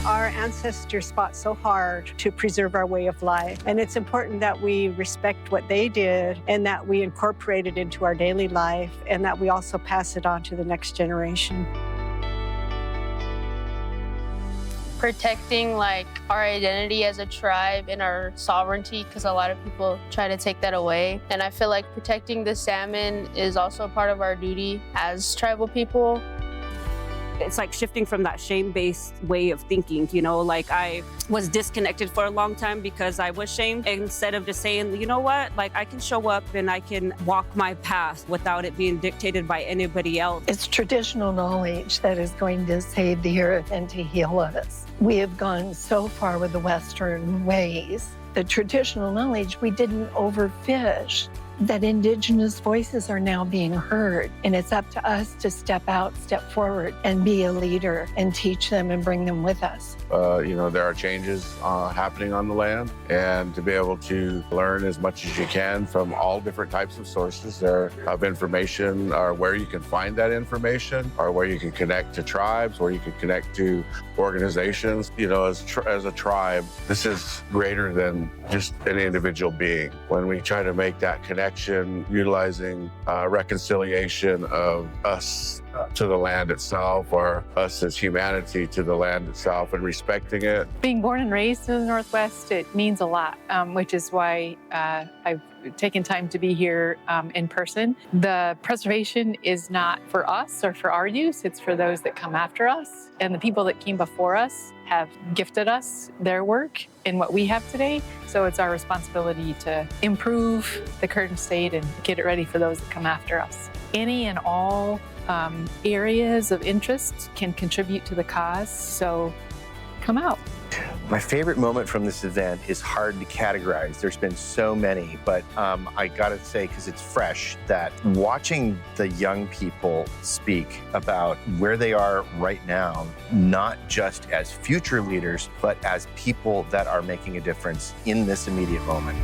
Our ancestors fought so hard to preserve our way of life, and it's important that we respect what they did and that we incorporate it into our daily life and that we also pass it on to the next generation. Protecting like our identity as a tribe and our sovereignty, because a lot of people try to take that away. And I feel like protecting the salmon is also a part of our duty as tribal people. It's like shifting from that shame-based way of thinking, you know, like I was disconnected for a long time because I was shamed. Instead of just saying, you know what, like I can show up and I can walk my path without it being dictated by anybody else. It's traditional knowledge that is going to save the earth and to heal us. We have gone so far with the Western ways. The traditional knowledge, we didn't overfish. That Indigenous voices are now being heard, and it's up to us to step out, step forward, and be a leader and teach them and bring them with us. You know, there are changes happening on the land, and to be able to learn as much as you can from all different types of sources there of information, or where you can find that information, or where you can connect to tribes, where you can connect to organizations. You know, as a tribe, this is greater than just an individual being. When we try to make that connection, utilizing reconciliation of us to the land itself, or us as humanity to the land itself, and respecting it. Being born and raised in the Northwest, it means a lot, which is why I've taken time to be here in person. The preservation is not for us or for our use, it's for those that come after us. And the people that came before us have gifted us their work in what we have today. So it's our responsibility to improve the current state and get it ready for those that come after us. Any and all areas of interest can contribute to the cause, so come out. My favorite moment from this event is hard to categorize. There's been so many, but I gotta say, because it's fresh, that watching the young people speak about where they are right now, not just as future leaders, but as people that are making a difference in this immediate moment.